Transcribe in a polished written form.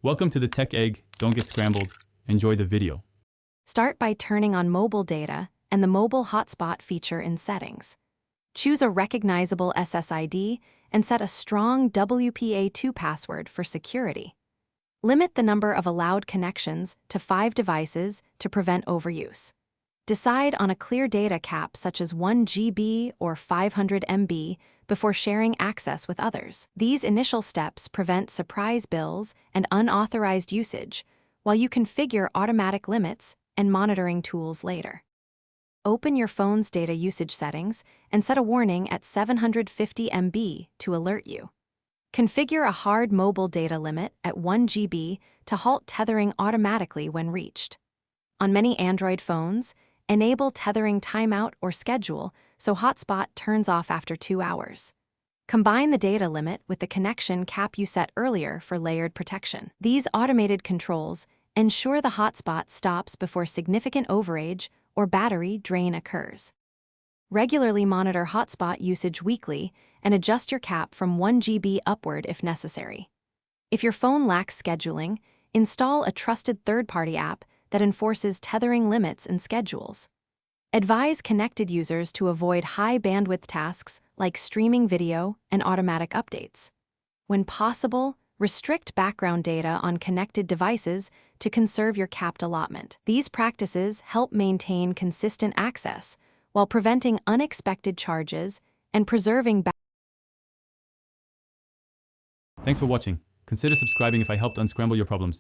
Welcome to the Tech Egg. Don't get scrambled. Enjoy the video. Start by turning on mobile data and the mobile hotspot feature in settings. Choose a recognizable SSID and set a strong WPA2 password for security. Limit the number of allowed connections to 5 devices to prevent overuse. Decide on a clear data cap such as 1 GB or 500 MB before sharing access with others. These initial steps prevent surprise bills and unauthorized usage, while you configure automatic limits and monitoring tools later. Open your phone's data usage settings and set a warning at 750 MB to alert you. Configure a hard mobile data limit at 1 GB to halt tethering automatically when reached. On many Android phones, enable tethering timeout or schedule so hotspot turns off after 2 hours. Combine the data limit with the connection cap you set earlier for layered protection. These automated controls ensure the hotspot stops before significant overage or battery drain occurs. Regularly monitor hotspot usage weekly and adjust your cap from 1 GB upward if necessary. If your phone lacks scheduling, install a trusted third-party app that enforces tethering limits and schedules. Advise connected users to avoid high-bandwidth tasks like streaming video and automatic updates. When possible, restrict background data on connected devices to conserve your capped allotment. These practices help maintain consistent access while preventing unexpected charges and preserving. Thanks for watching. Consider subscribing if I helped unscramble your problems.